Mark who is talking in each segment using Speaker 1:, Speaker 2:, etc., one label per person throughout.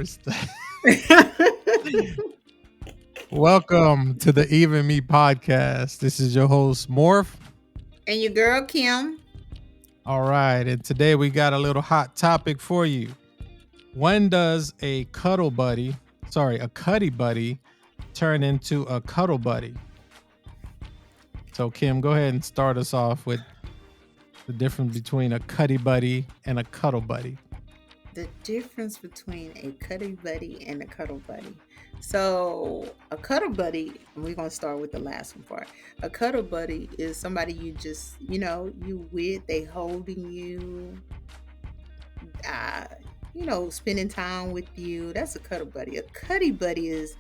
Speaker 1: respect. Welcome to the Even Me podcast. This is your host, Morph.
Speaker 2: And your girl Kim.
Speaker 1: All right. And today we got a little hot topic for you. When does a cuddy buddy turn into a cuddle buddy? So, Kim, go ahead and start us off with the difference between a cuddy buddy and a cuddle buddy.
Speaker 2: The difference between a cuddle buddy and a cuddle buddy. So, a cuddle buddy, and we're going to start with the last one part. A cuddle buddy is somebody you just, you with, they holding you, uh, spending time with you. That's a cuddle buddy. A cuddy buddy is,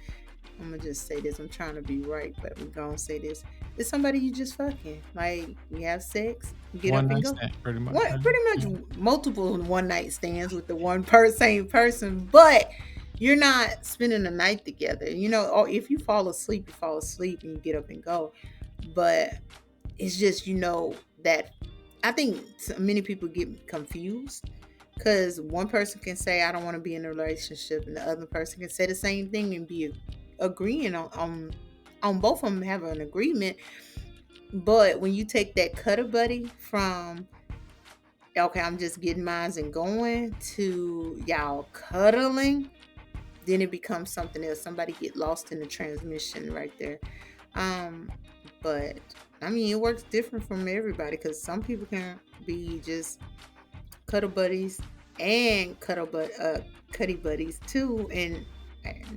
Speaker 2: I'm gonna just say this. I'm trying to be right, but we're gonna say this. It's somebody you just fucking. Like, you have sex, you get
Speaker 1: One
Speaker 2: up and
Speaker 1: night
Speaker 2: go.
Speaker 1: stand, pretty much.
Speaker 2: What
Speaker 1: Right?
Speaker 2: pretty
Speaker 1: Yeah.
Speaker 2: much multiple one night stands with the same person, but you're not spending the night together. Or if you fall asleep, and you get up and go. But it's just that I think many people get confused because one person can say I don't want to be in a relationship, and the other person can say the same thing and be agreeing on both of them have an agreement. But when you take that cuddle buddy from okay, I'm just getting mines and going to y'all cuddling, then it becomes something else. Somebody get lost in the transmission right there. Um, but I mean, it works different from everybody because some people can be just cuddle buddies and cuddy buddies too, and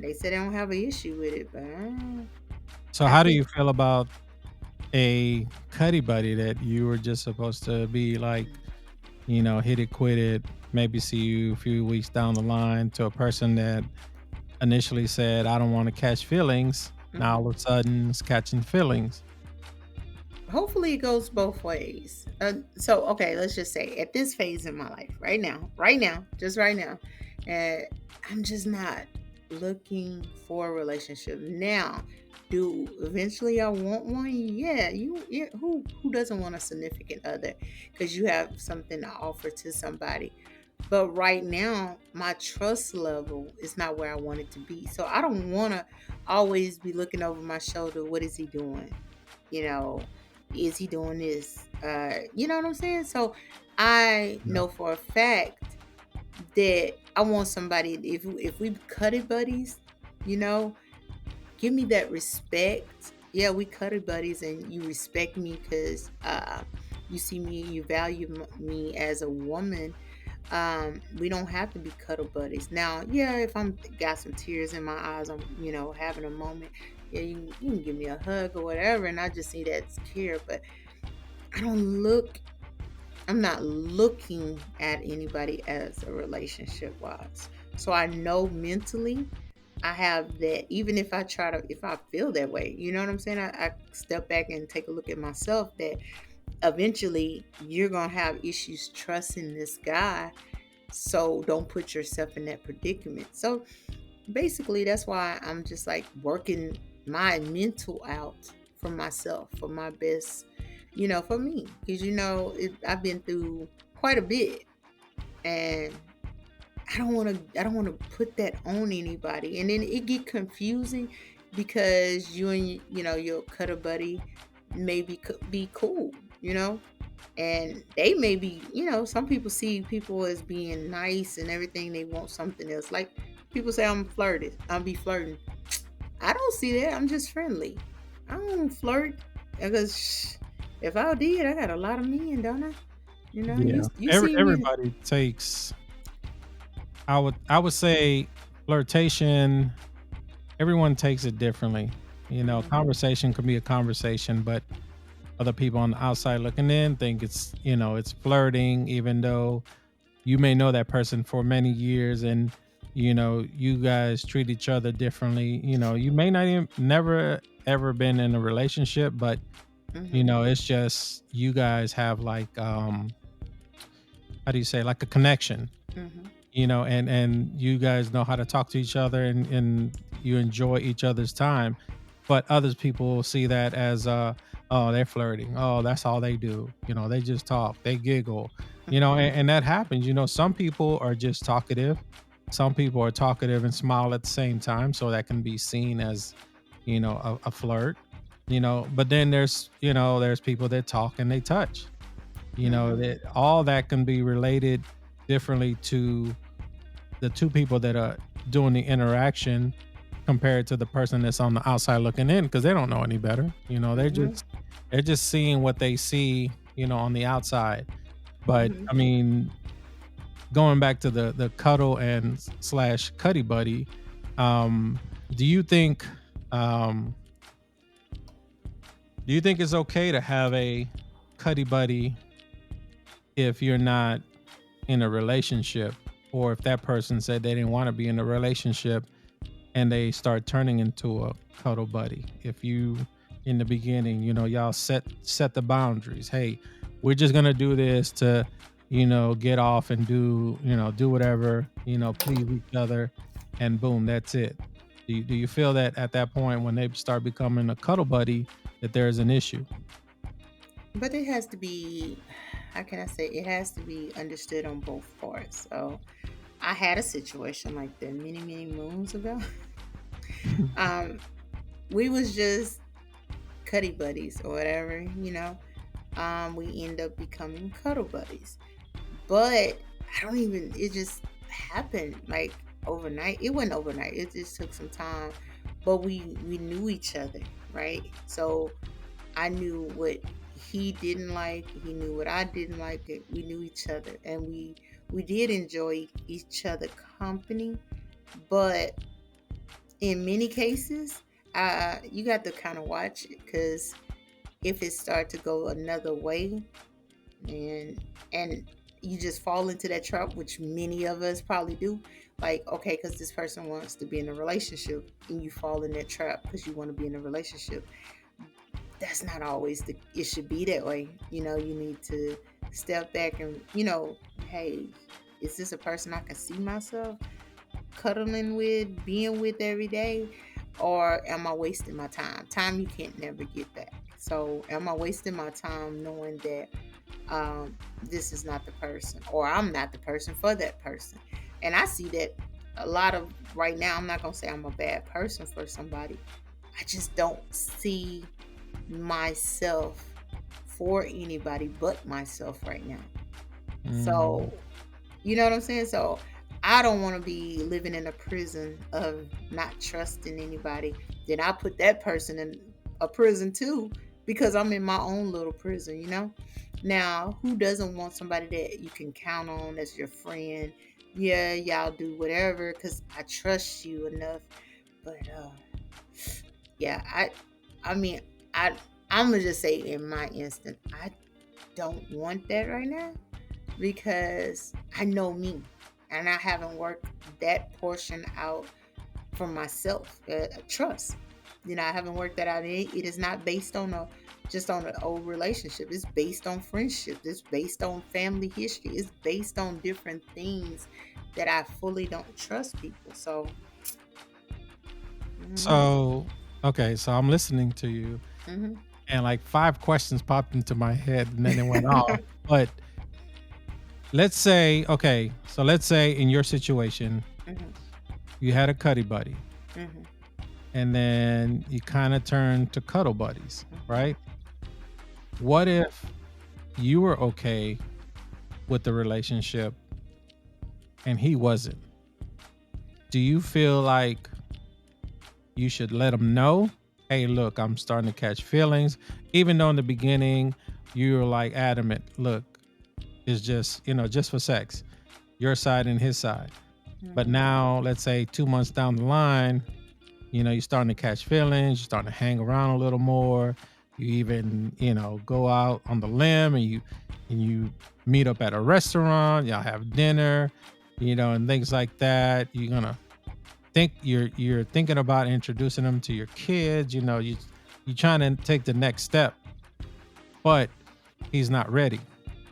Speaker 2: they say they don't have an issue with it. But
Speaker 1: So,
Speaker 2: I
Speaker 1: how do
Speaker 2: think
Speaker 1: you feel about a cuddy buddy that you were just supposed to be like, hit it, quit it, maybe see you a few weeks down the line to a person that initially said, I don't want to catch feelings. Now
Speaker 2: mhm.
Speaker 1: all of a sudden it's catching feelings.
Speaker 2: Hopefully it goes both ways. So okay, let's just say at this phase in my life, right now, just right now, uh, I'm just not looking for a relationship now. Do eventually I want one? Yeah, who doesn't want a significant other? Because you have something to offer to somebody. But right now, my trust level is not where I want it to be. So I don't want to always be looking over my shoulder. What is he doing? You know, is he doing this? You know what I'm saying? So I
Speaker 1: Yeah.
Speaker 2: know for a fact that I want somebody. If we cut it buddies, you know, give me that respect. Yeah, we cut it buddies, and you respect me because you see me, you value me as a woman. We don't have to be cuddle buddies now. Yeah, if I'm got some tears in my eyes, I'm having a moment. Yeah, you can give me a hug or whatever, and I just need that care. But I don't look. I'm not looking at anybody as a relationship wise. So I know mentally I have that. Even if I feel that way, you know what I'm saying? I step back and take a look at myself. That eventually you're gonna have issues trusting this guy, so don't put yourself in that predicament. So basically that's why I'm just like working my mental out for myself, for my best, for me, because I've been through quite a bit, and I don't want to put that on anybody, and then it get confusing because you and your cutter buddy maybe could be cool, and they may be, some people see people as being nice and everything. They want something else. Like people say I'll be flirting. I don't see that. I'm just friendly. I don't flirt because if I did, I got a lot of men, don't I?
Speaker 1: Yeah.
Speaker 2: You see me.
Speaker 1: Everybody takes, I would say flirtation, everyone takes it differently.
Speaker 2: Mhm.
Speaker 1: Conversation could be a conversation, but other people on the outside looking in think it's flirting, even though you may know that person for many years and you guys treat each other differently. You may not even never ever been in a relationship, but
Speaker 2: Mhm.
Speaker 1: it's just you guys have like how do you say, like a connection,
Speaker 2: Mhm.
Speaker 1: and you guys know how to talk to each other, and you enjoy each other's time. But others people see that as oh, they're flirting, oh, that's all they do, they just talk, they giggle,
Speaker 2: Mhm.
Speaker 1: and that happens. Some people are just talkative, Some people are talkative and smile at the same time, so that can be seen as, a flirt. But then there's people that talk and they touch.
Speaker 2: Mhm.
Speaker 1: That all that can be related differently to the two people that are doing the interaction compared to the person that's on the outside looking in, because they don't know any better.
Speaker 2: Mhm.
Speaker 1: They're just seeing what they see, on the outside. But
Speaker 2: Mhm.
Speaker 1: I mean, going back to the cuddle and slash cuddy buddy, um, do you think um, do you think it's okay to have a cuddy buddy if you're not in a relationship, or if that person said they didn't want to be in a relationship and they start turning into a cuddle buddy? If you in the beginning, y'all set the boundaries. Hey, we're just gonna do this to, get off and do whatever, please each other, and boom, that's it. Do you feel that at that point when they start becoming a cuddle buddy that there is an issue?
Speaker 2: But it has to be, how can I say, it has to be understood on both parts. So I had a situation like that many, many moons ago. um, we was just cuddy buddies or whatever, you know. We end up becoming cuddle buddies. But I don't even, it just happened like overnight. It wasn't overnight. It just took some time. But we knew each other, right? So I knew what he didn't like. He knew what I didn't like. We knew each other, and we did enjoy each other company. But in many cases, you got to kind of watch it, because if it start to go another way, and you just fall into that trap, which many of us probably do. Like, okay, because this person wants to be in a relationship, and you fall in that trap because you want to be in a relationship. That's not always the, it should be that way. You need to step back and, hey, is this a person I can see myself cuddling with, being with every day? Or am I wasting my time? Time you can't never get back. So am I wasting my time knowing that this is not the person, or I'm not the person for that person? And I see that a lot of right now. I'm not going to say I'm a bad person for somebody. I just don't see myself for anybody but myself right now.
Speaker 1: Mm.
Speaker 2: So, you know what I'm saying? So, I don't want to be living in a prison of not trusting anybody. Then I put that person in a prison too, because I'm in my own little prison, you know? Now, who doesn't want somebody that you can count on as your friend? Yeah, y'all do whatever because I trust you enough. But yeah, I mean, I I'm gonna just say in my instant, I don't want that right now, because I know me, and I haven't worked that portion out for myself. Trust, I haven't worked that out. It is not based on a just on an old relationship. It's based on friendship. It's based on family history. It's based on different things that I fully don't trust people. So, hmm
Speaker 1: So, okay, so I'm listening to you,
Speaker 2: hmm
Speaker 1: and like five questions popped into my head, and then it went off. But let's say in your situation,
Speaker 2: hmm
Speaker 1: you had a cuddy buddy,
Speaker 2: hmm
Speaker 1: and then you kind of turned to cuddle buddies,
Speaker 2: hmm
Speaker 1: right? What if you were okay with the relationship and he wasn't? Do you feel like you should let him know, hey, look, I'm starting to catch feelings, even though in the beginning you were like adamant, look, it's just, just for sex, your side and his side. But
Speaker 2: hmm
Speaker 1: now, let's say 2 months down the line, you're starting to catch feelings, you're starting to hang around a little more. You even, go out on the limb, and you meet up at a restaurant, y'all have dinner, and things like that. You're gonna you're thinking about introducing them to your kids, you trying to take the next step, but he's not ready.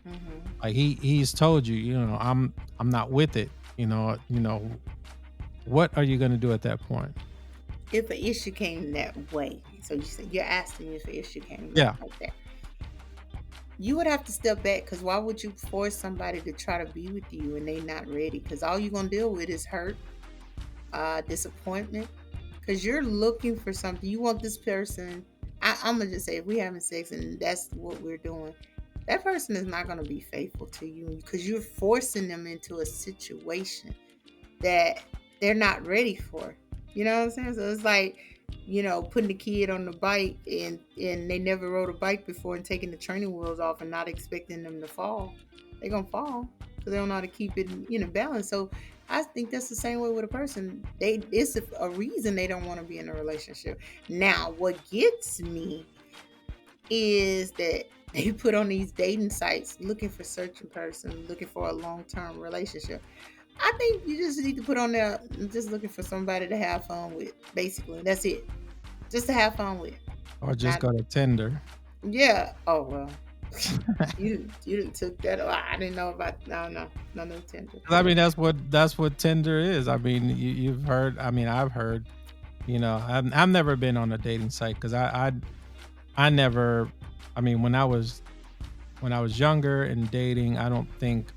Speaker 2: hmm
Speaker 1: Like he's told you, I'm not with it. What are you gonna do at that point?
Speaker 2: if an issue came that way, so you said you're asking me if an issue came
Speaker 1: Yeah.
Speaker 2: like that. You would have to step back, because why would you force somebody to try to be with you and they not ready? Because all you're gonna deal with is hurt, disappointment, because you're looking for something. You want this person. I'm gonna just say, if we having sex and that's what we're doing, that person is not gonna be faithful to you, because you're forcing them into a situation that they're not ready for. You know what I'm saying? So it's like, putting the kid on the bike, and they never rode a bike before, and taking the training wheels off and not expecting them to fall. They're gonna fall because they don't know how to keep it, balanced. So I think that's the same way with a person. It's a reason they don't want to be in a relationship. Now, what gets me is that they put on these dating sites looking for certain person, looking for a long term relationship. I think you just need to put on there just looking for somebody to have fun with. Basically, that's it. Just to have fun with.
Speaker 1: Or just
Speaker 2: Not,
Speaker 1: go to Tinder.
Speaker 2: yeah. Oh well, you didn't took that. Oh, I didn't know about. No, no, no, no Tinder.
Speaker 1: I mean, that's what Tinder is. I mean, you've heard. I mean, I've heard. I've never been on a dating site because I never. I mean, when I was younger and dating, I don't think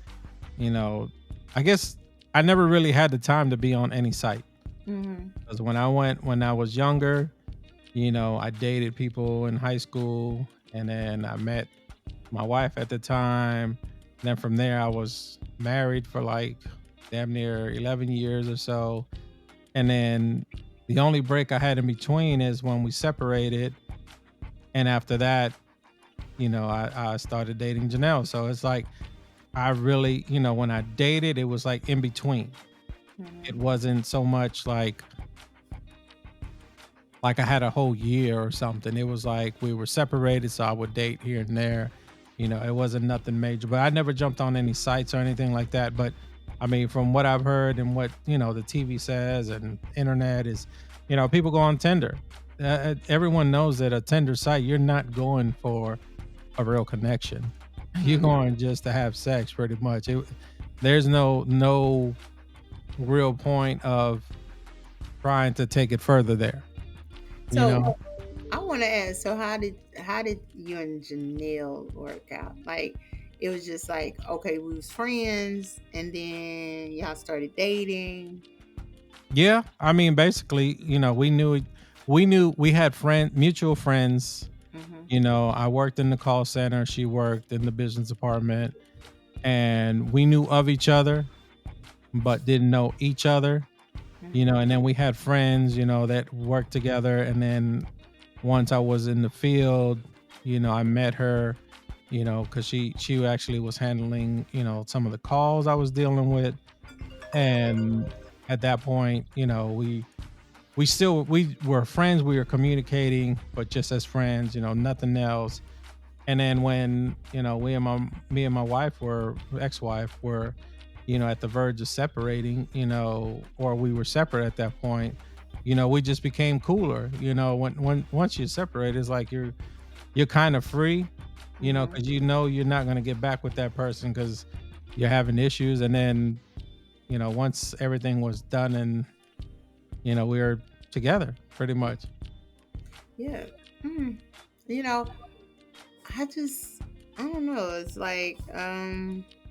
Speaker 1: you know. I guess I never really had the time to be on any site
Speaker 2: Hmm.
Speaker 1: because when I was younger, I dated people in high school, and then I met my wife at the time. Then from there, I was married for like damn near 11 years or so. And then the only break I had in between is when we separated. And after that, I started dating Janelle. So it's like, I really, when I dated, it was like in between. It
Speaker 2: Hmm.
Speaker 1: wasn't so much like I had a whole year or something. It was like we were separated, so I would date here and there. It wasn't nothing major, but I never jumped on any sites or anything like that. But I mean, from what I've heard and what the TV says and internet is, people go on Tinder. Everyone knows that a Tinder site, you're not going for a real connection. You're
Speaker 2: Hmm.
Speaker 1: going just to have sex, pretty much. There's no real point of trying to take it further there. You
Speaker 2: So
Speaker 1: know.
Speaker 2: I want to ask. So how did you and Janelle work out? Like, it was just like, okay, we was friends, and then y'all started dating.
Speaker 1: Yeah, I mean, basically, we knew we had mutual friends.
Speaker 2: Hmm.
Speaker 1: I worked in the call center, she worked in the business department, and we knew of each other, but didn't know each other. And then we had friends, that worked together. And then once I was in the field, I met her, because she actually was handling, some of the calls I was dealing with. And at that point, we were friends, we were communicating, but just as friends, nothing else. And then when me and my wife were ex-wife were at the verge of separating, or we were separate at that point, we just became cooler. When once you separate, it's like you're kind of free,
Speaker 2: Hmm.
Speaker 1: because you're not going to get back with that person because you're having issues. And then once everything was done, and we were together pretty much.
Speaker 2: Yeah. Mm. You know, I just, I don't know. It's like,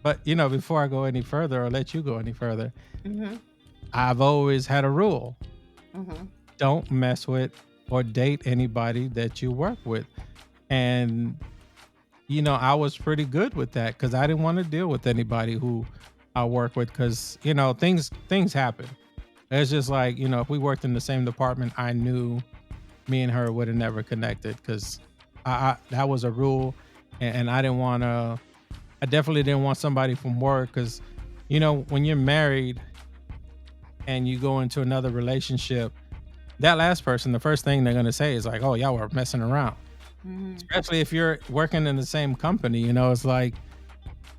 Speaker 1: But before I go any further or let you go any further,
Speaker 2: hmm,
Speaker 1: I've always had a rule:
Speaker 2: hmm,
Speaker 1: don't mess with or date anybody that you work with. And I was pretty good with that because I didn't want to deal with anybody who I work with, because things happen. It's just like, if we worked in the same department, I knew me and her would have never connected, because that was a rule. And I didn't want to. I definitely didn't want somebody from work, because when you're married and you go into another relationship, that last person, the first thing they're going to say is like, "Oh, y'all were messing around."
Speaker 2: hmm,
Speaker 1: Especially if you're working in the same company, it's like,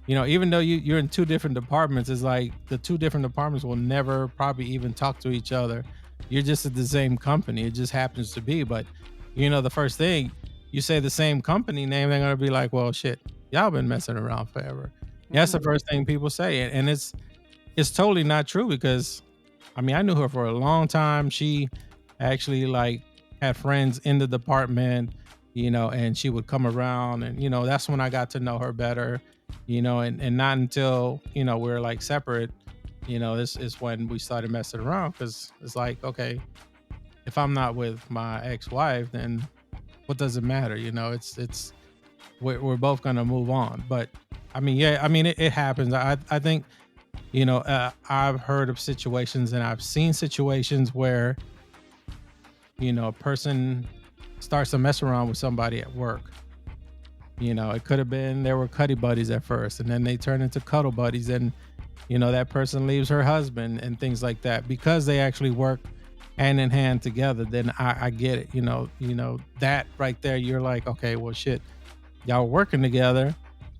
Speaker 1: even though you're in two different departments, it's like the two different departments will never probably even talk to each other. You're just at the same company. It just happens to be. But the first thing you say the same company name, they're gonna be like, "Well, shit, y'all been messing around forever." That's the
Speaker 2: hmm,
Speaker 1: first thing people say, and it's totally not true, because I mean, I knew her for a long time. She actually like had friends in the department. and she would come around, and that's when I got to know her better, and not until we were like separate, this is when we started messing around, because it's like, okay, if I'm not with my ex-wife, then what does it matter? It's we're both gonna move on. But I mean, yeah, I mean, it happens. I think I've heard of situations, and I've seen situations where a person starts to mess around with somebody at work. It could have been they were cuddy buddies at first, and then they turn into cuddle buddies, and that person leaves her husband and things like that because they actually work hand in hand together. Then I get it. That right there, you're like, okay, well, shit, y'all working together,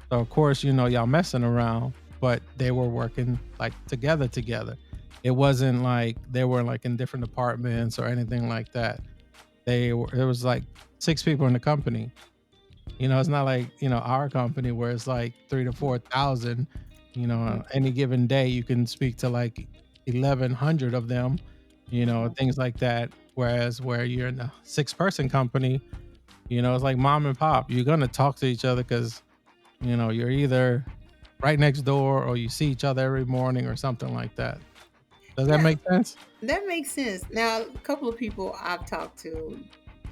Speaker 1: so of course y'all messing around, but they were working like together. It wasn't like they were like in different departments or anything like that. There was like 6 people in the company. It's not like, our company where it's like 3 to 4 thousand. Any given day you can speak to like 1,100 of them,
Speaker 2: Mhm.
Speaker 1: things like that. Whereas where you're in a 6-person company, it's like mom and pop. You're gonna talk to each other because you're either right next door or you see each other every morning or something like that. Does that
Speaker 2: Yeah,
Speaker 1: make sense?
Speaker 2: that makes sense. Now, a couple of people I've talked to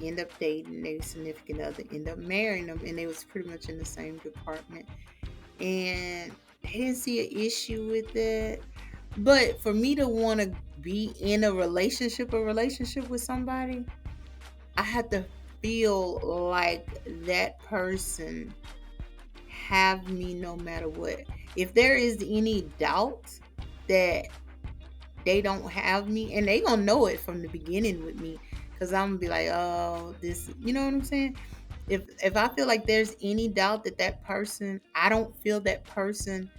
Speaker 2: end up dating their significant other, end up marrying them, and they was pretty much in the same department, and they didn't see an issue with it. But for me to want to be in a relationship with somebody, I have to feel like that person have me no matter what. If there is any doubt that they don't have me, and they gonna know it from the beginning with me, because I'm gonna be like, oh, this, you know what I'm saying? If I feel like there's any doubt that that person, I don't feel that person,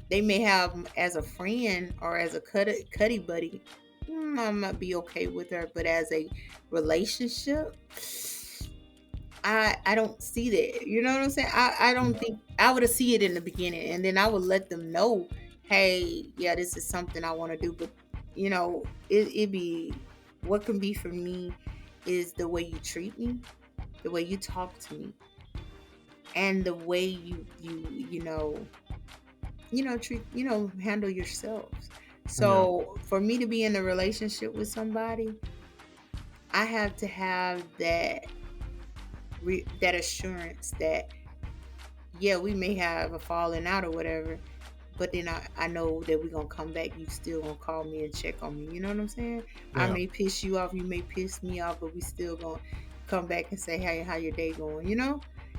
Speaker 2: they may have as a friend or as a cuddy buddy, I might be okay with her, but as a relationship, I don't see that. You know what I'm saying? I don't
Speaker 1: Yeah.
Speaker 2: think I would have see it in the beginning, and then I would let them know, hey, yeah, this is something I want to do. But it be, what can be for me is the way you treat me, the way you talk to me, and the way treat, handle yourselves.
Speaker 1: Yeah.
Speaker 2: So for me to be in a relationship with somebody, I have to have that assurance that, yeah, we may have a falling out or whatever, but then I know that we're gonna come back. You still gonna call me and check on me. You know what I'm saying? I
Speaker 1: Yeah.
Speaker 2: may piss you off, you may piss me off, but we still gonna come back and say, hey, how your day going?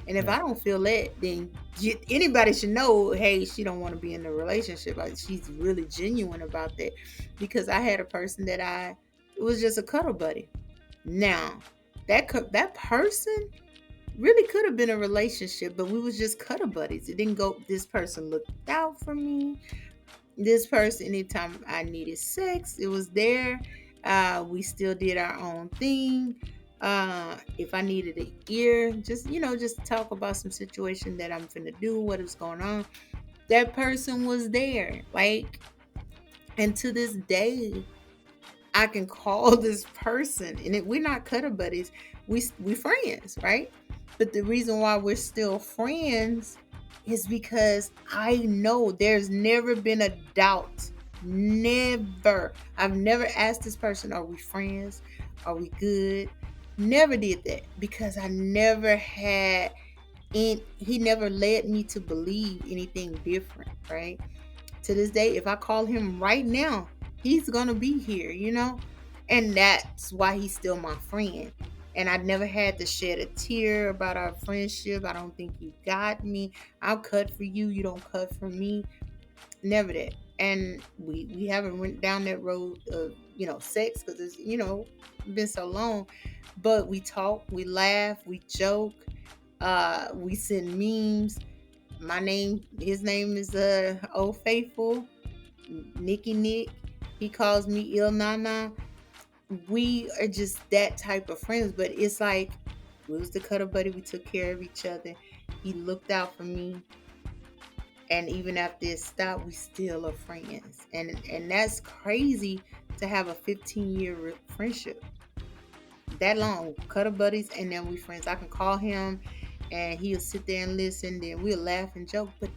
Speaker 2: And if
Speaker 1: Yeah.
Speaker 2: I don't feel that, then anybody should know, hey, she don't want to be in a relationship. Like, she's really genuine about that. Because I had a person that it was just a cuddle buddy. Now, that person really could have been a relationship, but we was just cuddle buddies. It didn't go. This person looked out for me. This person, anytime I needed sex, it was there. We still did our own thing. If I needed an ear, just talk about some situation that I'm finna do, what is going on. That person was there. Like, and to this day, I can call this person, and we're not cuddle buddies. We friends, right? But the reason why we're still friends is because I know there's never been a doubt. Never. I've never asked this person, "Are we friends? Are we good?" Never did that because I never had. And he never led me to believe anything different, right? To this day, if I call him right now, he's gonna be here. And that's why he's still my friend. And I never had to shed a tear about our friendship. I don't think you got me. I'll cut for you, you don't cut for me. Never that. And we haven't went down that road of sex, because it's been so long. But we talk, we laugh, we joke, we send memes. His name is Old Faithful, Nicky Nick. He calls me Il Nana. We are just that type of friends. But it's like, we was the cuddle buddy. We took care of each other. He looked out for me. And even after it stopped, we still are friends. And that's crazy to have a 15-year friendship. that long, cuddle buddies, and then we friends. I can call him, and he'll sit there and listen. Then we'll laugh and joke. But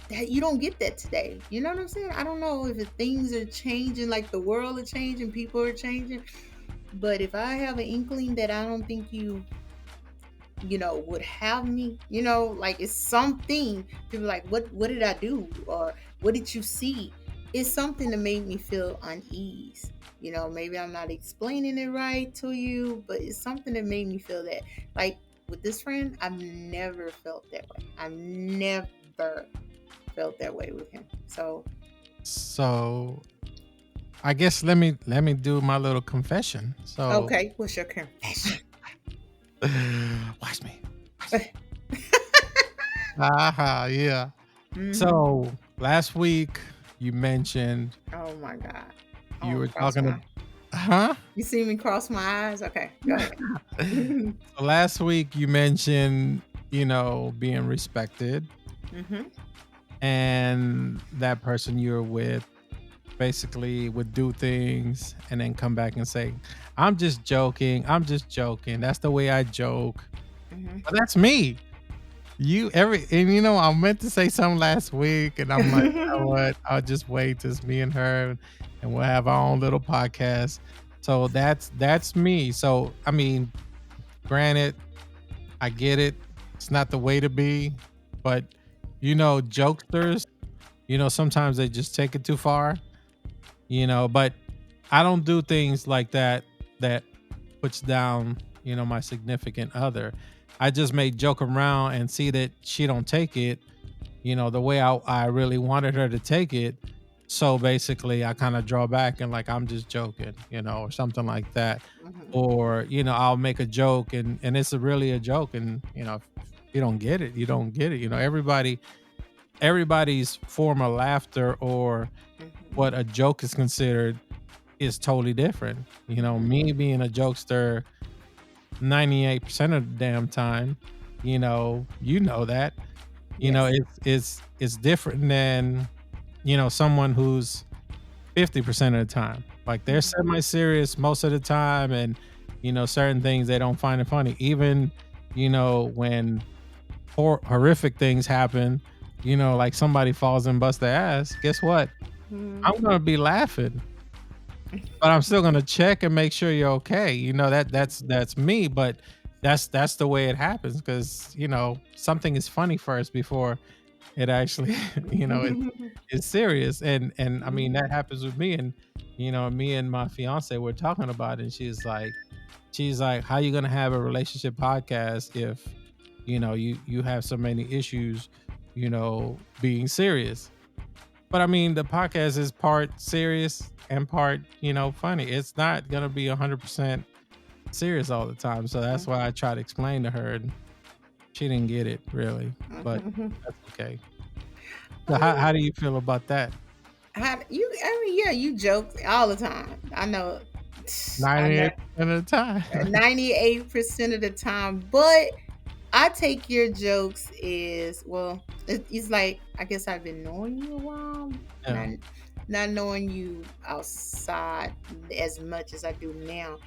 Speaker 2: that you don't get that today. You know what I'm saying? I don't know if things are changing, like the world is changing, people are changing. But if I have an inkling that I don't think you would have me, like it's something, people like, what did I do, or what did you see? It's something that made me feel unease. Maybe I'm not explaining it right to you, but it's something that made me feel that, like, with this friend, I've never felt that way. I've never felt that way with him. So
Speaker 1: So I guess let me do my little confession. So
Speaker 2: okay, what's your confession?
Speaker 1: watch me. Aha, yeah.
Speaker 2: Hmm.
Speaker 1: So last week you mentioned
Speaker 2: Oh my god.
Speaker 1: you
Speaker 2: Oh,
Speaker 1: were
Speaker 2: cross
Speaker 1: talking
Speaker 2: my.
Speaker 1: to, huh?
Speaker 2: You see me cross my eyes? Okay, go ahead. Hmm.
Speaker 1: So last week you mentioned, being respected,
Speaker 2: Hmm.
Speaker 1: and that person you're with basically would do things and then come back and say, I'm just joking. I'm just joking. That's the way I joke. But that's me. I meant to say something last week, and I'm like, you know what? I'll just wait till it's me and her, and we'll have our own little podcast. So that's me. So I mean, granted, I get it. It's not the way to be, but jokesters, sometimes they just take it too far, but I don't do things like that puts down, my significant other. I just may joke around and see that she don't take it, the way I really wanted her to take it. So basically I kind of draw back and like, I'm just joking, or something like that.
Speaker 2: Hmm.
Speaker 1: Or, I'll make a joke and it's really a joke. And, if you don't get it, you don't get it. Everybody's form of laughter or
Speaker 2: Hmm.
Speaker 1: what a joke is considered is totally different. Me being a jokester 98% of the damn time, that,
Speaker 2: Yes.
Speaker 1: it's different than, someone who's 50% of the time. Like they're
Speaker 2: Hmm.
Speaker 1: semi-serious most of the time and certain things they don't find it funny. Even, when horrific things happen, like somebody falls and busts their ass, guess what?
Speaker 2: Hmm.
Speaker 1: I'm gonna be laughing, but I'm still gonna check and make sure you're okay. That's me, but that's the way it happens because something is funny first before it actually it's serious. And I mean that happens with me, and me and my fiance were talking about it, and she's like, how you gonna have a relationship podcast if you have so many issues, being serious. But I mean, the podcast is part serious and part, funny. It's not gonna be 100% serious all the time. So that's why I try to explain to her, and she didn't get it really. But
Speaker 2: Hmm.
Speaker 1: that's okay. So how
Speaker 2: Oh,
Speaker 1: do you feel about that?
Speaker 2: how you? I mean, yeah, you joke all the time. I know. I know.
Speaker 1: 98% of the time.
Speaker 2: 98% of the time, but I take your jokes is, well, it's like, I guess I've been knowing you a while,
Speaker 1: Yeah.
Speaker 2: not not knowing you outside as much as I do now.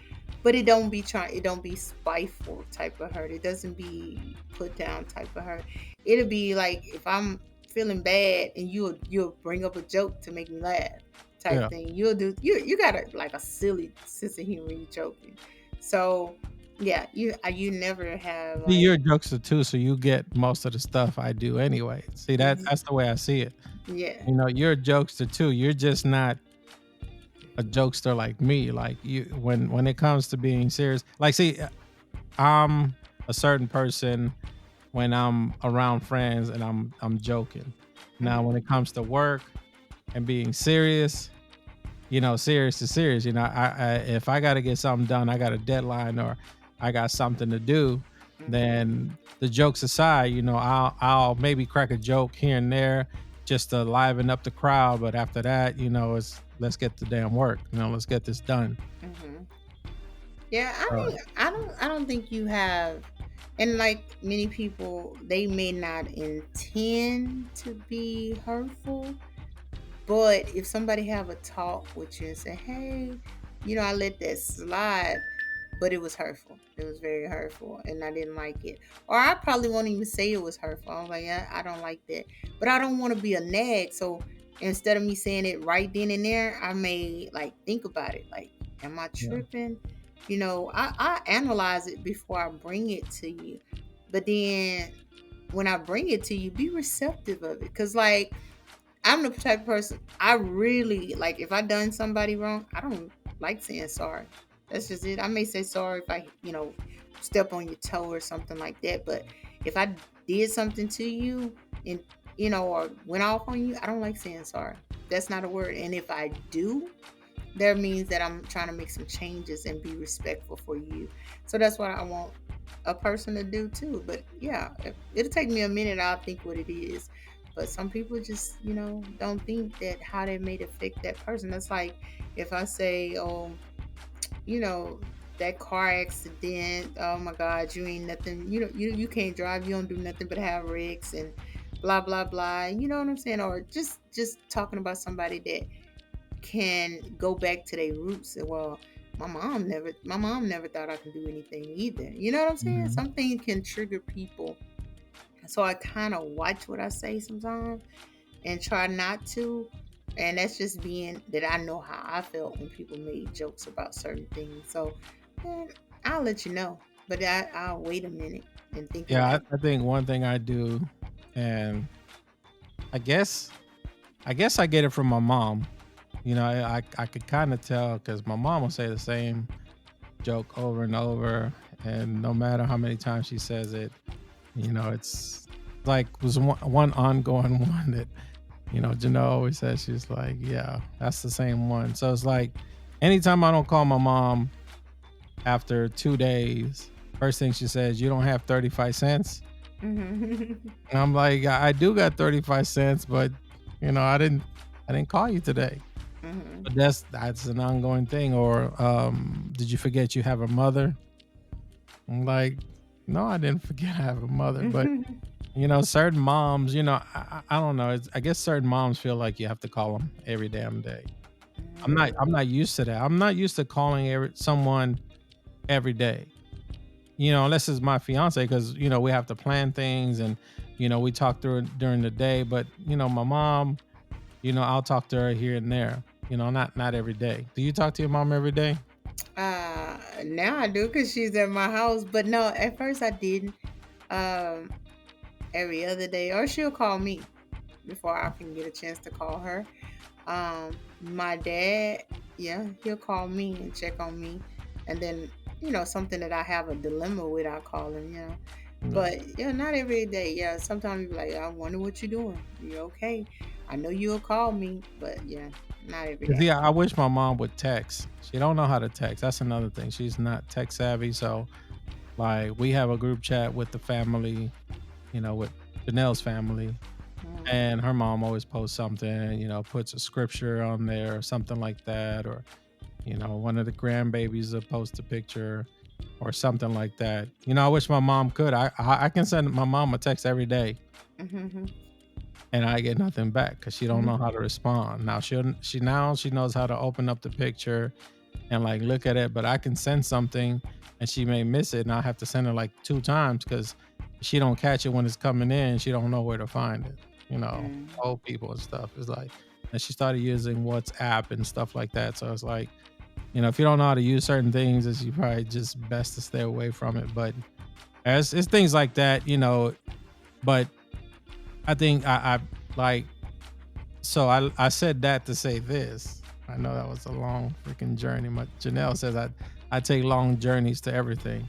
Speaker 2: But it don't be spiteful type of hurt. It doesn't be put down type of hurt. It'll be like if I'm feeling bad and you'll bring up a joke to make me laugh type
Speaker 1: Yeah.
Speaker 2: thing. You got like a silly sense of humor, you joking. So yeah, you never have
Speaker 1: See,
Speaker 2: like.
Speaker 1: you're a jokester too, so you get most of the stuff I do anyway. See, that's the way I see it.
Speaker 2: Yeah.
Speaker 1: You're a jokester too. You're just not a jokester like me. Like you, when it comes to being serious, like see, I'm a certain person when I'm around friends and I'm joking. Now, when
Speaker 2: Mhm.
Speaker 1: it comes to work and being serious, serious is serious. If I got to get something done, I got a deadline or I got something to do,
Speaker 2: Mhm.
Speaker 1: then the jokes aside, I'll maybe crack a joke here and there just to liven up the crowd. But after that, it's let's get the damn work. Let's get this done.
Speaker 2: Mhm. Yeah, I
Speaker 1: Uh,
Speaker 2: mean, I don't think you have, and like many people, they may not intend to be hurtful, but if somebody have a talk with you and say, "Hey, I let that slide," but it was hurtful. It was very hurtful, and I didn't like it. Or I probably won't even say it was hurtful. I was like, I don't like that, but I don't want to be a nag. So instead of me saying it right then and there, I may like think about it. Like, am I
Speaker 1: Yeah.
Speaker 2: tripping? I analyze it before I bring it to you. But then when I bring it to you, be receptive of it. Cause like I'm the type of person I really like if I done somebody wrong, I don't like saying sorry. That's just it. I may say sorry if I step on your toe or something like that. But if I did something to you and or went off on you, I don't like saying sorry. That's not a word. And if I do, that means that I'm trying to make some changes and be respectful for you. So that's what I want a person to do too. But yeah, it'll take me a minute. I'll think what it is. But some people just don't think that how they may affect that person. That's like if I say, oh, you know, that car accident, oh my God, you ain't nothing, you can't drive, you don't do nothing but have wrecks and blah blah blah. You know what I'm saying? Or just talking about somebody that can go back to their roots and well my mom never thought I could do anything either. You know what I'm saying?
Speaker 1: Mhm.
Speaker 2: Something can trigger people. So I kind of watch what I say sometimes and try not to. And that's just being that I know how I felt when people made jokes about certain things. So eh, I'll let you know. But I'll wait a minute and think
Speaker 1: Yeah,
Speaker 2: about
Speaker 1: I think one thing I do, and I guess I get it from my mom. I could kind of tell because my mom will say the same joke over and over, and no matter how many times she says it, it's like was one ongoing one that Janelle always says. She's like, yeah, that's the same one. So it's like anytime I don't call my mom after 2 days, first thing she says, you don't have 35 cents.
Speaker 2: it.
Speaker 1: And I'm like, I do got 35 cents, but I didn't call you today.
Speaker 2: Hmm.
Speaker 1: But that's an ongoing thing. Or did you forget you have a mother? I'm like, no, I didn't forget I have a mother. But certain moms, I don't know. I guess certain moms feel like you have to call them every damn day. I'm not used to that. I'm not used to calling someone every day. Unless it's my fiance, because we have to plan things and we talk through it during the day. But my mom, I'll talk to her here and there. Not every day. Do you talk to your mom every day?
Speaker 2: Now I do because she's at my house. But no, at first I didn't. Um, every other day, or she'll call me before I can get a chance to call her. My dad, yeah, he'll call me and check on me, and then something that I have a dilemma with, I call him.
Speaker 1: Yeah.
Speaker 2: But yeah, not every day. Yeah, sometimes you be like, I wonder what you're doing. You okay? I know you'll call me, but yeah, not every
Speaker 1: 'Cause,
Speaker 2: day.
Speaker 1: yeah, I wish my mom would text. She don't know how to text. That's another thing. She's not tech savvy. So like we have a group chat with the family, with Janelle's family,
Speaker 2: Mm.
Speaker 1: and her mom always posts something, puts a scripture on there or something like that, or one of the grandbabies will post a picture or something like that. I wish my mom could. I can send my mom a text every day
Speaker 2: Mm-hmm.
Speaker 1: and I get nothing back because she don't know how to respond. Now she knows how to open up the picture and like look at it, but I can send something and she may miss it and I have to send her like 2 times because she don't catch it when it's coming in. She don't know where to find it.
Speaker 2: Mm-hmm.
Speaker 1: Old people and stuff. It's like, and she started using WhatsApp and stuff like that. So it's like, if you don't know how to use certain things, it's you probably just best to stay away from it. But as it's things like that, but I think I like so I said that to say this. I know that was a long freaking journey. But Janelle says I take long journeys to everything.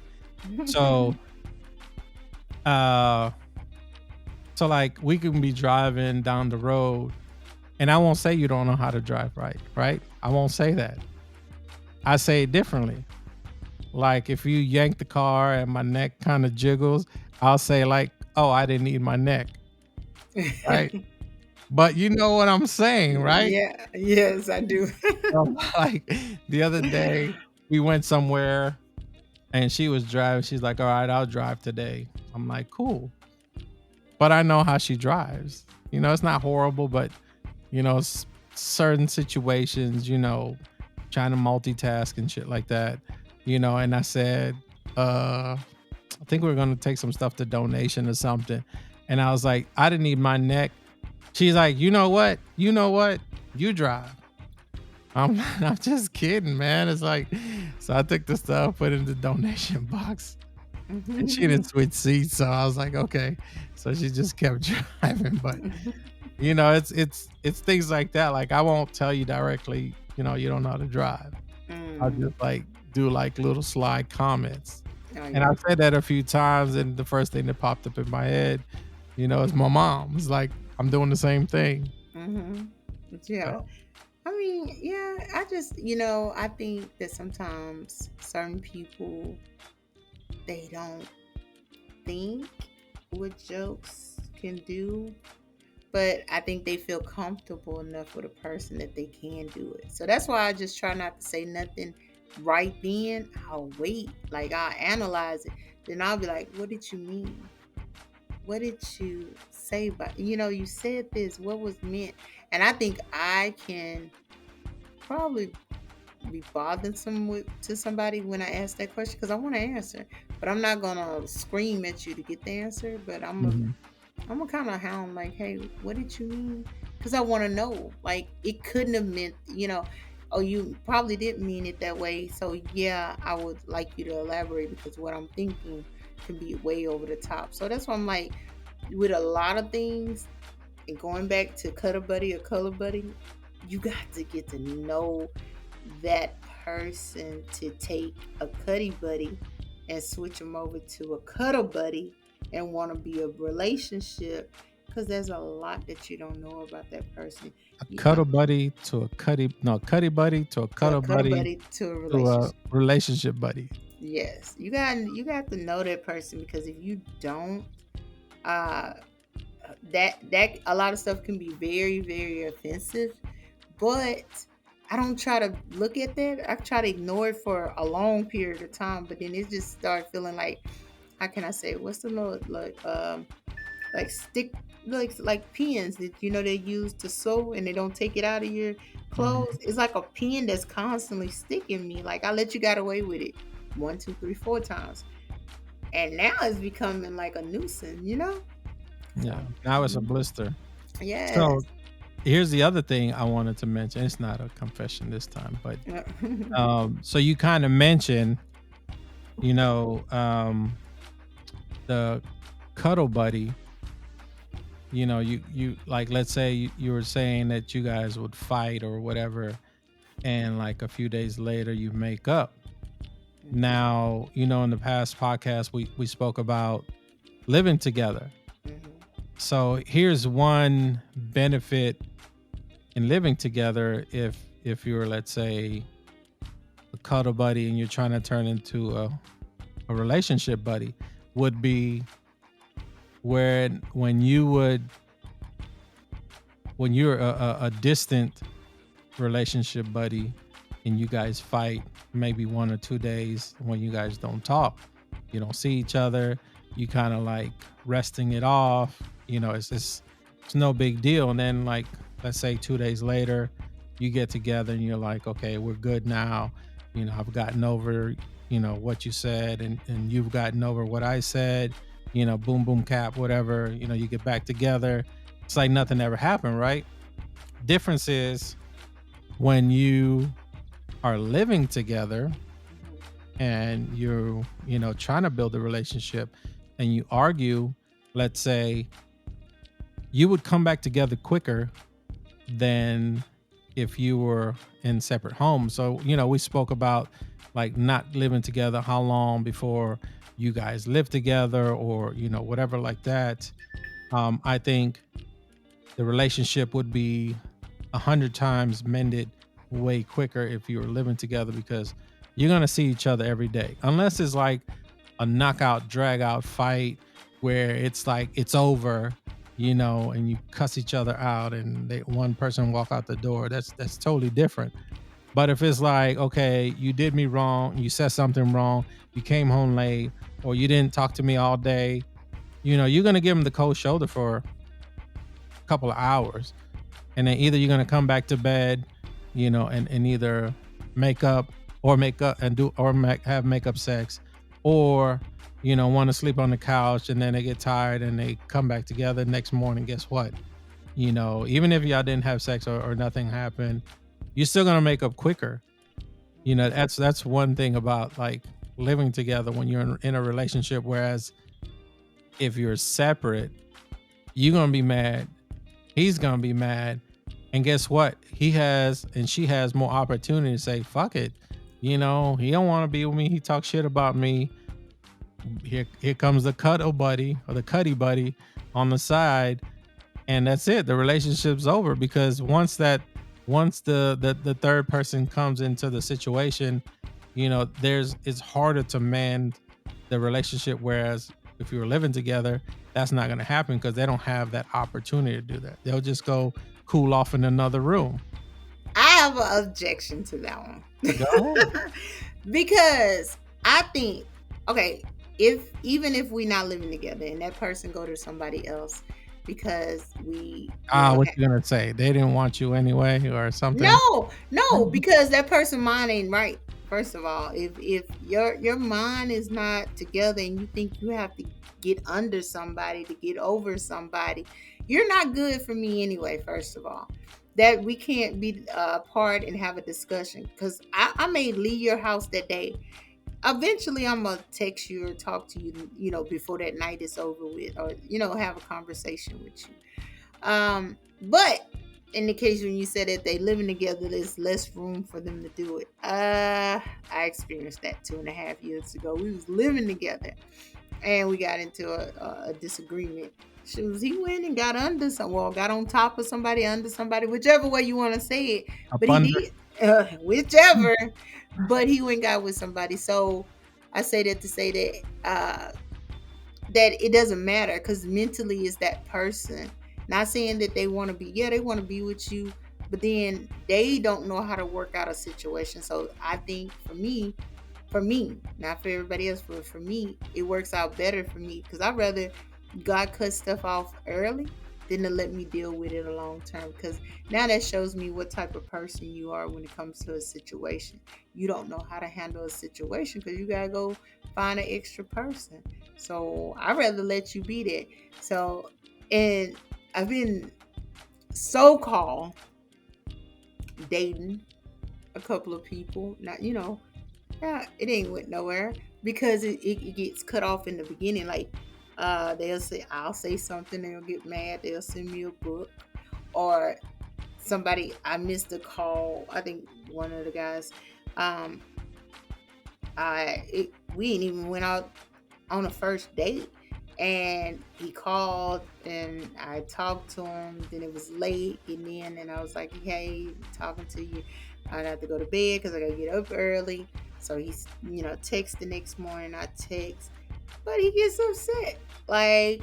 Speaker 1: So uh like we can be driving down the road and I won't say you don't know how to drive right, right? I won't say that. I say it differently. Like if you yank the car and my neck kind of jiggles, I'll say like, "Oh, I didn't need my neck." Right? But you know what I'm saying, right?
Speaker 2: Yeah, yes, I do.
Speaker 1: Like the other day, we went somewhere and she was driving. She's like, "All right, I'll drive today." I'm like, "Cool," but I know how she drives. It's not horrible, but certain situations, trying to multitask and shit like that. and I said, I think we are gonna take some stuff to donation or something. And I was like, I didn't need my neck. She's like, you know what? You know what? You drive. I'm just kidding, man. It's like, so I took the stuff, put it in the donation box, and she didn't switch seats. So I was like, okay. So she just kept driving. But it's things like that. Like I won't tell you directly, you don't know how to drive. I'll
Speaker 2: Mm.
Speaker 1: just like do like little sly comments.
Speaker 2: Oh
Speaker 1: And
Speaker 2: yeah.
Speaker 1: I've said that a few times, and the first thing that popped up in my head, is my mom. It's like I'm doing the same thing.
Speaker 2: Hmm. Yeah.
Speaker 1: So,
Speaker 2: I mean, yeah, I just, I think that sometimes certain people, they don't think what jokes can do, but I think they feel comfortable enough with a person that they can do it. So that's why I just try not to say nothing right then. I'll wait, like I'll analyze it. Then I'll be like, what did you mean? What did you say about, you said this, what was meant? And I think I can probably be bothersome to somebody when I ask that question because I want to answer, but I'm not gonna scream at you to get the answer. But
Speaker 1: mhm.
Speaker 2: I'm gonna kind of hound like, hey, what did you mean? Because I want to know. Like it couldn't have meant, oh, you probably didn't mean it that way. So yeah, I would like you to elaborate because what I'm thinking can be way over the top. So that's why I'm like, with a lot of things, and going back to cuddle buddy or color buddy, you got to get to know that person to take a cuddy buddy and switch them over to a cuddle buddy and want to be a relationship because there's a lot that you don't know about that person.
Speaker 1: A
Speaker 2: You,
Speaker 1: cuddle buddy to a cuddy, no, cuddy buddy to a
Speaker 2: to a
Speaker 1: cuddle
Speaker 2: cuddle
Speaker 1: buddy
Speaker 2: buddy to a
Speaker 1: to a
Speaker 2: relationship.
Speaker 1: relationship buddy.
Speaker 2: Yes, you got to know that person because if you don't, uh, that a lot of stuff can be very very offensive. But I don't try to look at that. I try to ignore it for a long period of time. But then it just started feeling like, how can I say? What's the little like stick like pins that they use to sew and they don't take it out of your clothes.
Speaker 1: Mhm.
Speaker 2: It's like a pin that's constantly sticking me. Like I let you get away with it one, two, three, four times, and now it's becoming like a nuisance.
Speaker 1: Yeah.
Speaker 2: So
Speaker 1: Now it's a
Speaker 2: mhm.
Speaker 1: blister. So
Speaker 2: Yes.
Speaker 1: here's the other thing I wanted to mention. It's not a confession this time, but so you kind of mentioned, you know, um, the cuddle buddy. You like, let's say you were saying that you guys would fight or whatever, and like a few days later you make up.
Speaker 2: Mhm,
Speaker 1: Now, in the past podcast we spoke about living together.
Speaker 2: mhm,
Speaker 1: So here's one benefit in living together if you're, let's say, a cuddle buddy and you're trying to turn into a relationship buddy, would be when you would when you're a distant relationship buddy and you guys fight maybe 1 or 2 days when you guys don't talk, you don't see each other, you kind of like resting it off, it's no big deal. And then, like, let's say 2 days later you get together and you're like, okay, we're good now. I've gotten over what you said, and you've gotten over what I said, boom boom cap, whatever. You get back together, it's like nothing ever happened, right? Difference is when you are living together
Speaker 2: mhm,
Speaker 1: and you're trying to build a relationship and you argue, let's say, you would come back together quicker than if you were in separate homes. So we spoke about like not living together, how long before you guys live together, or whatever like that. I think the relationship would be 100 times mended way quicker if you were living together, because you're gonna see each other every day, unless it's like a knockout, drag out fight where it's like it's over, and you cuss each other out and one person walk out the door. That's totally different. But if it's like, okay, you did me wrong, you said something wrong, you came home late, or you didn't talk to me all day, you're gonna give them the cold shoulder for a couple of hours, and then either you're gonna come back to bed, and either make up, or make up and do or have makeup sex, or want to sleep on the couch, and then they get tired and they come back together next morning. Guess what? Even if y'all didn't have sex, or nothing happened, you're still gonna make up quicker. That's one thing about like living together when you're in a relationship. Whereas if you're separate, you're gonna be mad, he's gonna be mad, and guess what? He has and she has more opportunity to say, "Fuck it." He don't want to be with me. He talks shit about me. Here comes the cuddle buddy or the cuddy buddy on the side, and that's it. The relationship's over, because once the third person comes into the situation, there's it's harder to mend the relationship. Whereas if you're living together, that's not going to happen, because they don't have that opportunity to do that. They'll just go cool off in another room.
Speaker 2: I have an objection to that one.
Speaker 1: Go ahead.
Speaker 2: Because I think, okay, if even if we're not living together and that person go to somebody else because we,
Speaker 1: What you gonna say? They didn't want you anyway, or something?
Speaker 2: no, because that person mind ain't right. First of all, if your mind is not together and you think you have to get under somebody to get over somebody, you're not good for me anyway. First of all, that we can't be apart and have a discussion, because I may leave your house that day. Eventually, I'm gonna text you or talk to you, before that night is over with, or have a conversation with you. But in the case when you said that they living together, there's less room for them to do it. I experienced that 2.5 years ago. We was living together, and we got into a disagreement. He went and got under some, well, got on top of somebody, under somebody, whichever way you want to say it.
Speaker 1: Up
Speaker 2: But he
Speaker 1: under.
Speaker 2: did, whichever. But he went and got with somebody. So I say that to say that it doesn't matter, because mentally is that person. Not saying that they want to be, yeah, they want to be with you, but then they don't know how to work out a situation. So I think for me, not for everybody else, but for me, it works out better for me, because I'd rather God cut stuff off early than to let me deal with it a long term. Because now that shows me what type of person you are when it comes to a situation. You don't know how to handle a situation because you gotta go find an extra person. So I'd rather let you be there. So, and I've been so called dating a couple of people. Not, yeah, it ain't went nowhere, because it gets cut off in the beginning. Like, they'll say, I'll say something, they'll get mad, they'll send me a book, or somebody, I missed a call. I think one of the guys, um, we ain't even went out on a first date, and he called and I talked to him. Then it was late getting in, and I was like, "Hey, talking to you. I'd have to go to bed because I gotta get up early." So he's, text the next morning. I text, but he gets upset. Like,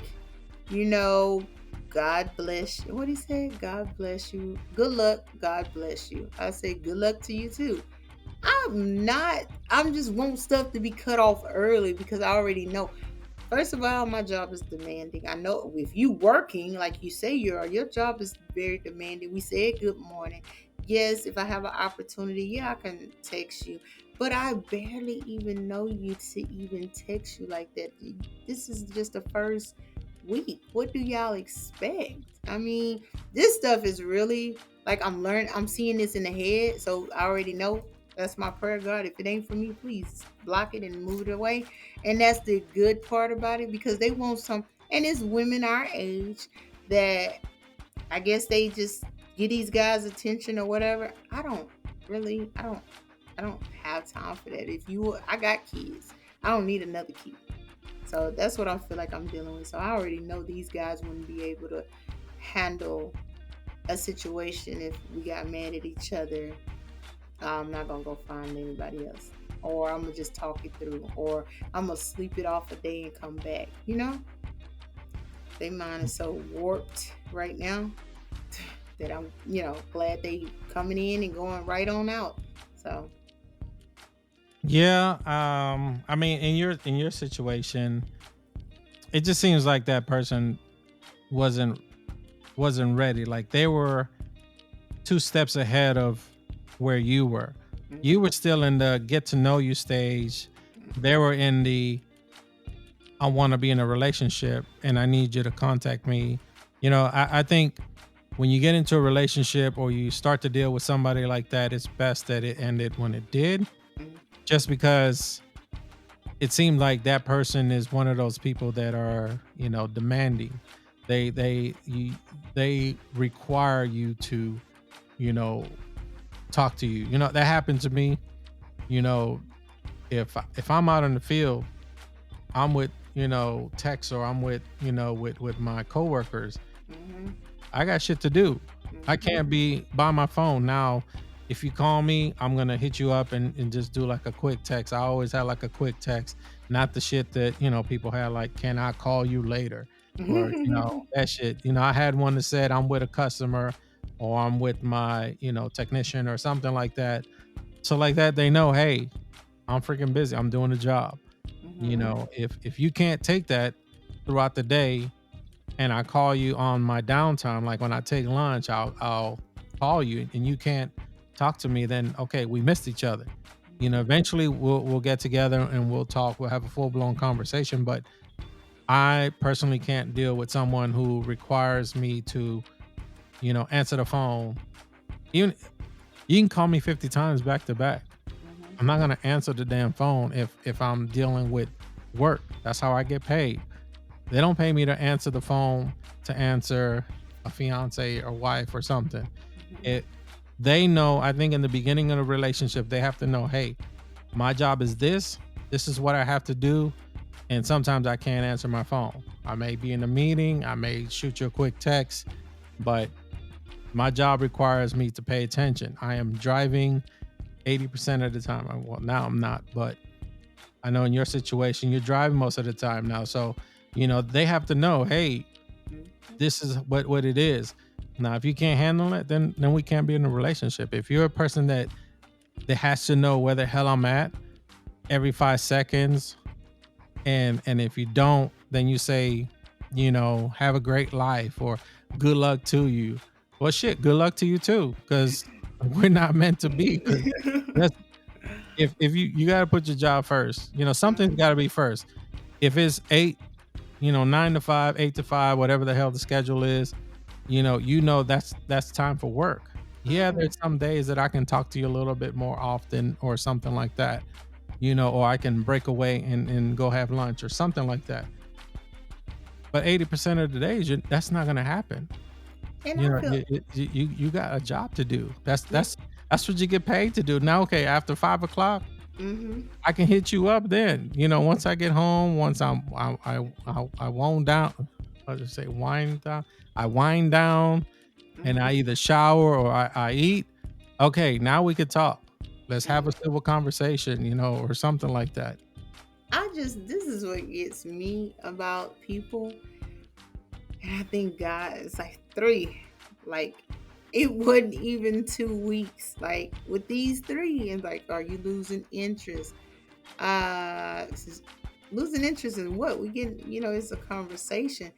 Speaker 2: you know, God bless you. What he said? God bless you. Good luck. God bless you. I say, good luck to you too. I'm just want stuff to be cut off early, because I already know. First of all, my job is demanding. I know if you working like you say you are, your job is very demanding. We said good morning. Yes, if I have an opportunity, yeah, I can text you. But I barely even know you to even text you like that. This is just the first week. What do y'all expect? I mean, this stuff is really like I'm learning. I'm seeing this in the head, so I already know. That's my prayer, God. If it ain't for me, please block it and move it away. And that's the good part about it, because they want some, and it's women our age that I guess they just get these guys attention or whatever. I don't have time for that. I got kids. I don't need another kid. So that's what I feel like I'm dealing with. So I already know these guys wouldn't be able to handle a situation if we got mad at each other. I'm not gonna go find anybody else, or I'm gonna just talk it through, or I'm gonna sleep it off a day and come back. Their mind is so warped right now that I'm, glad they coming in and going right on out. So
Speaker 1: Yeah. I mean, in your situation, it just seems like that person wasn't wasn't ready. Like they were two steps ahead of where you were. You
Speaker 2: Mhm.
Speaker 1: were still in the get to know you stage. They were in the I want to be in a relationship and I need you to contact me. I think when you get into a relationship or you start to deal with somebody like that, it's best that it ended when it did,
Speaker 2: Mhm.
Speaker 1: just because it seemed like that person is one of those people that are, demanding. They require you to, you know, talk to you. That happened to me. You know, if I'm out in the field, I'm with, techs, or I'm with, with my coworkers.
Speaker 2: Mhm.
Speaker 1: I got shit to do. I
Speaker 2: Mhm.
Speaker 1: can't be by my phone. Now, if you call me, I'm gonna hit you up and just do like a quick text. I always have like a quick text, not the shit that, people have like, can I call you later? Or, that shit. I had one that said I'm with a customer or I'm with my, technician or something like that. So like that, they know, hey, I'm freaking busy. I'm doing a job.
Speaker 2: Mhm.
Speaker 1: If you can't take that throughout the day, and I call you on my downtime, like when I take lunch, I'll call you and you can't talk to me, then okay, we missed each other. Eventually we'll get together and we'll talk, we'll have a full-blown conversation, but I personally can't deal with someone who requires me to, answer the phone. Even you can call me 50 times back to back.
Speaker 2: Mhm.
Speaker 1: I'm not going to answer the damn phone if I'm dealing with work. That's how I get paid. They don't pay me to answer the phone to answer a fiance or wife or something.
Speaker 2: Mhm.
Speaker 1: It They know, I think in the beginning of the relationship, they have to know, hey, my job is this. This is what I have to do. And sometimes I can't answer my phone. I may be in a meeting, I may shoot you a quick text, but my job requires me to pay attention. I am driving 80% of the time. Well, now I'm not, but I know in your situation, you're driving most of the time now. So, they have to know, hey,
Speaker 2: Mhm.
Speaker 1: this is what it is. Now, if you can't handle it, then we can't be in a relationship. If you're a person that has to know where the hell I'm at every 5 seconds, and if you don't, then you say, have a great life or good luck to you. Well, shit, good luck to you too, because we're not meant to be. Because that's if you got to put your job first. Something's got to be first. If it's 9 to 5, 8 to 5, whatever the hell the schedule is, that's time for work. Yeah,
Speaker 2: Mhm.
Speaker 1: there's some days that I can talk to you a little bit more often or something like that, or I can break away and go have lunch or something like that. But 80% of the days, that's not gonna happen.
Speaker 2: And I feel,
Speaker 1: You got a job to do. That's
Speaker 2: yeah.
Speaker 1: that's that's what you get paid to do. Now, okay, after 5 o'clock,
Speaker 2: Mhm.
Speaker 1: I can hit you up then. Once I get home, once I wind down, what does it say, wind down? I wind down and I
Speaker 2: Mhm.
Speaker 1: either shower or I eat. Okay, now we could talk. Let's have a civil conversation, or something like that.
Speaker 2: This is what gets me about people. And I think God is like three. Like, it wasn't even 2 weeks. Like, with these three, and like, are you losing interest? This is losing interest in what we get. It's a conversation,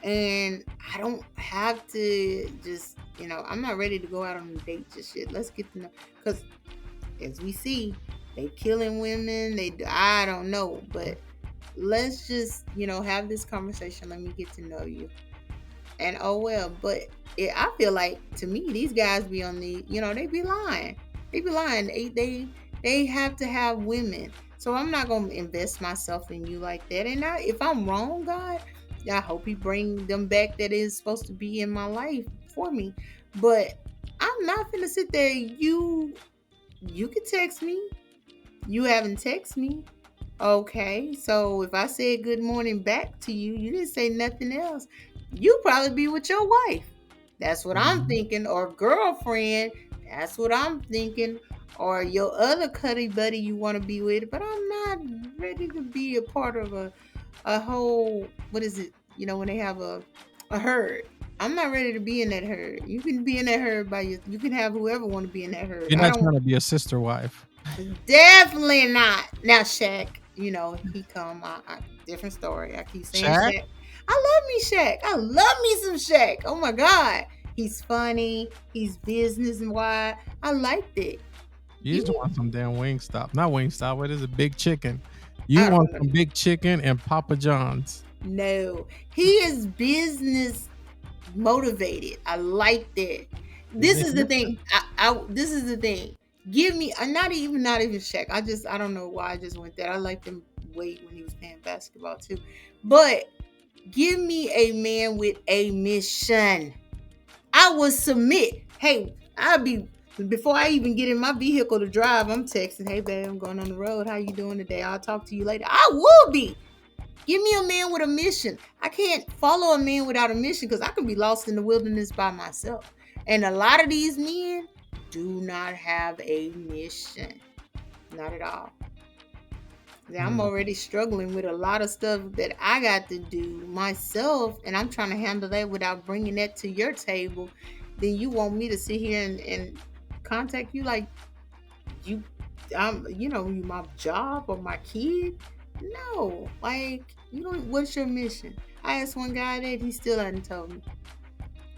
Speaker 2: and I don't have to just. I'm not ready to go out on a date just yet. Let's get to know, because as we see, they killing women. I don't know, but let's just have this conversation. Let me get to know you, and oh well. But I feel like, to me, these guys be on the, they be lying. They be lying. They have to have women. So I'm not gonna invest myself in you like that. And if I'm wrong, God, I hope He bring them back that is supposed to be in my life for me. But I'm not gonna sit there. You could text me. You haven't texted me. Okay, so if I said good morning back to you, you didn't say nothing else. You probably be with your wife. That's what I'm
Speaker 1: Mhm.
Speaker 2: thinking. Or girlfriend. That's what I'm thinking. Or your other cuddy buddy you want to be with. But I'm not ready to be a part of a whole, what is it? When they have a herd. I'm not ready to be in that herd. You can be in that herd by you can have whoever want to be in that herd.
Speaker 1: You're
Speaker 2: I
Speaker 1: not
Speaker 2: don't.
Speaker 1: trying to be a sister wife.
Speaker 2: Definitely not. Now Shaq, he come. Different story. I keep saying
Speaker 1: Shaq?
Speaker 2: Shaq. I love me Shaq. I love me some Shaq. Oh my God, he's funny. He's business and wide. I liked it.
Speaker 1: You
Speaker 2: Give
Speaker 1: just
Speaker 2: me,
Speaker 1: want some damn Wingstop. Not Wingstop. What is it? Big chicken. You
Speaker 2: I
Speaker 1: want
Speaker 2: don't know.
Speaker 1: some big chicken and Papa John's.
Speaker 2: No, he is business motivated. I like that.
Speaker 1: Is
Speaker 2: This
Speaker 1: it
Speaker 2: is the
Speaker 1: him?
Speaker 2: thing. This is the thing. Give me not even Shaq. I don't know why I just went there. I liked him way when he was playing basketball too. But give me a man with a mission. I will submit. Hey, I'll be before I even get in my vehicle to drive, I'm texting, hey babe, I'm going on the road. How you doing today? I'll talk to you later. I will be. Give me a man with a mission. I can't follow a man without a mission because I can be lost in the wilderness by myself. And a lot of these men do not have a mission. Not at all. Yeah, I'm
Speaker 1: Hmm.
Speaker 2: already struggling with a lot of stuff that I got to do myself, and I'm trying to handle that without bringing that to your table. Then you want me to sit here and contact you like you, you my job or my kid? No, like you don't. What's your mission? I asked one guy that he still hadn't told me.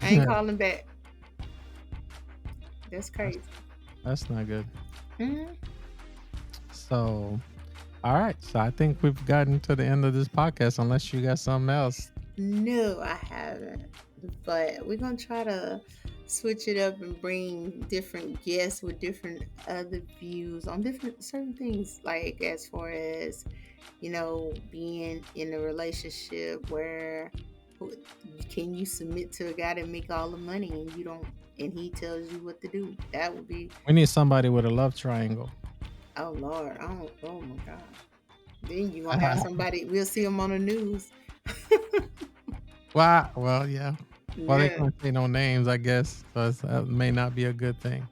Speaker 2: I ain't calling back. That's
Speaker 1: that's,
Speaker 2: crazy.
Speaker 1: that's not good.
Speaker 2: Mhm.
Speaker 1: So, all right. So I think we've gotten to the end of this podcast. Unless you got something else.
Speaker 2: No, I haven't. But we're gonna try to switch it up and bring different guests with different other views on different certain things, like as far as being in a relationship where can you submit to a guy that make all the money and you don't, and he tells you what to do? That would be,
Speaker 1: We need somebody with a love triangle.
Speaker 2: oh Lord, I don't, oh my God. Then you gonna have somebody. We'll see them on the news.
Speaker 1: Well, yeah. Well, they
Speaker 2: Yeah.
Speaker 1: can't say no names, I guess. So that may not be a good thing.